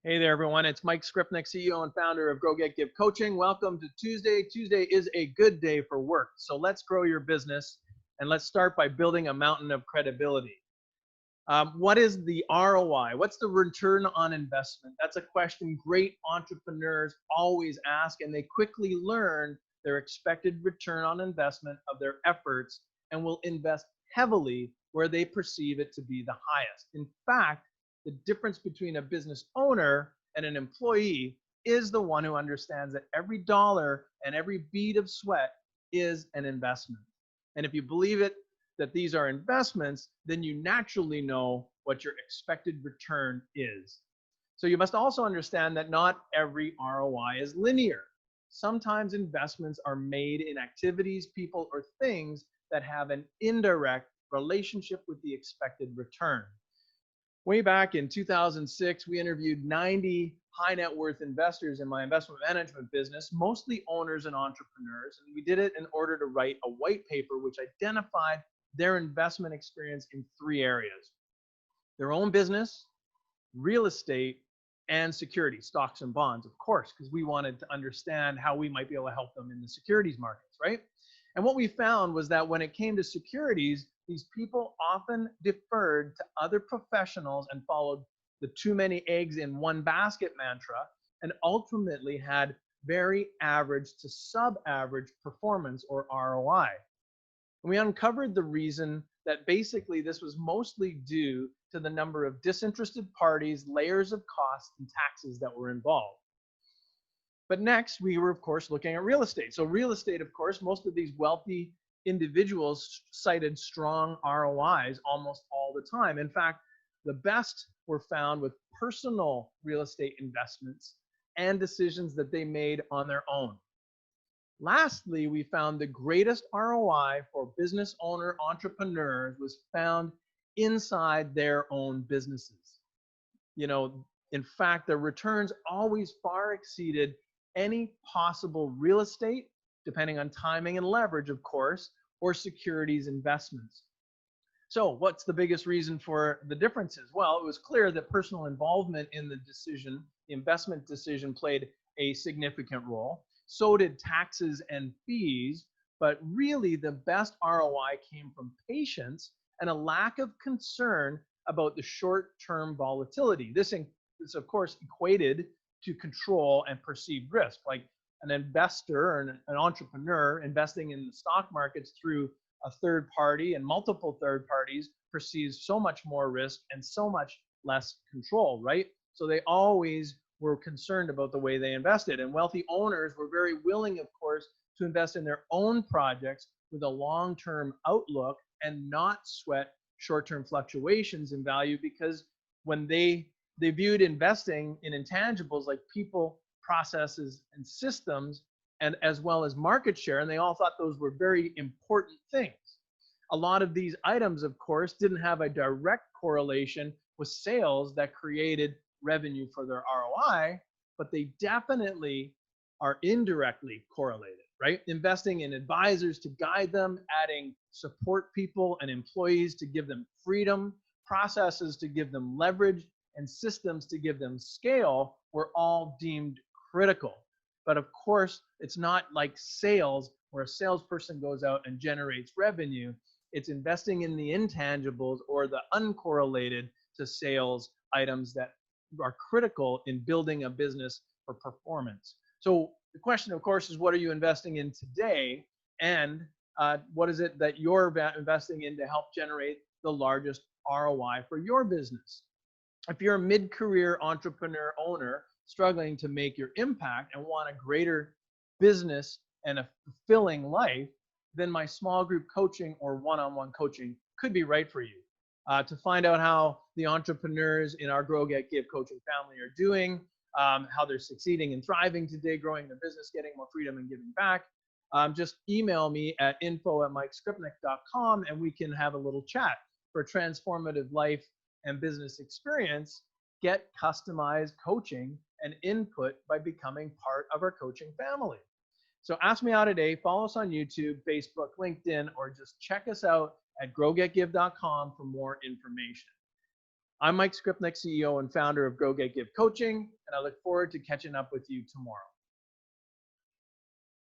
Hey there, everyone. It's Mike Skrypnek, CEO and founder of Grow Get Give Coaching. Welcome to Tuesday. Tuesday is a good day for work. So let's grow your business and let's start by building a mountain of credibility. What is the ROI? What's the return on investment? That's a question great entrepreneurs always ask, and they quickly learn their expected return on investment of their efforts and will invest heavily where they perceive it to be the highest. In fact, the difference between a business owner and an employee is the one who understands that every dollar and every bead of sweat is an investment. And if you believe it, that these are investments, then you naturally know what your expected return is. So you must also understand that not every ROI is linear. Sometimes investments are made in activities, people, or things that have an indirect relationship with the expected return. Way back in 2006, we interviewed 90 high net worth investors in my investment management business, mostly owners and entrepreneurs. And we did it in order to write a white paper which identified their investment experience in three areas: their own business, real estate, and securities, stocks and bonds, of course, because we wanted to understand how we might be able to help them in the securities markets, right? And what we found was that when it came to securities, these people often deferred to other professionals and followed the too many eggs in one basket mantra, and ultimately had very average to sub-average performance, or ROI. And we uncovered the reason that basically this was mostly due to the number of disinterested parties, layers of costs, and taxes that were involved. But next, we were, of course, looking at real estate. So real estate, of course, most of these wealthy individuals cited strong ROIs almost all the time. In fact, the best were found with personal real estate investments and decisions that they made on their own. Lastly, we found the greatest ROI for business owner entrepreneurs was found inside their own businesses. In fact, the returns always far exceeded any possible real estate, depending on timing and leverage, of course, or securities investments. So what's the biggest reason for the differences? Well, it was clear that personal involvement in the decision, the investment decision, played a significant role. So did taxes and fees, but really the best ROI came from patience and a lack of concern about the short-term volatility. This, of course, equated to control and perceived risk. Like an investor or an entrepreneur investing in the stock markets through a third party and multiple third parties perceives so much more risk and so much less control, right? So they always were concerned about the way they invested. And wealthy owners were very willing, of course, to invest in their own projects with a long-term outlook and not sweat short-term fluctuations in value, because when they viewed investing in intangibles like people, processes, and systems, and as well as market share, and they all thought those were very important things. A lot of these items, of course, didn't have a direct correlation with sales that created revenue for their ROI, but they definitely are indirectly correlated, right? Investing in advisors to guide them, adding support people and employees to give them freedom, processes to give them leverage, and systems to give them scale were all deemed critical. But of course, it's not like sales where a salesperson goes out and generates revenue. It's investing in the intangibles or the uncorrelated to sales items that are critical in building a business for performance. So the question, of course, is what are you investing in today? And what is it that you're investing in to help generate the largest ROI for your business? If you're a mid-career entrepreneur owner struggling to make your impact and want a greater business and a fulfilling life, then my small group coaching or one-on-one coaching could be right for you. To find out how the entrepreneurs in our Grow, Get, Give coaching family are doing, how they're succeeding and thriving today, growing their business, getting more freedom and giving back, just email me at info@mikeskrypnek.com and we can have a little chat. For transformative life and business experience, get customized coaching and input by becoming part of our coaching family. So ask me out today. Follow us on YouTube, Facebook, LinkedIn, or just check us out at growgetgive.com for more information. I'm Mike Skrypnek, CEO and founder of Go Get Give Coaching, and I look forward to catching up with you tomorrow.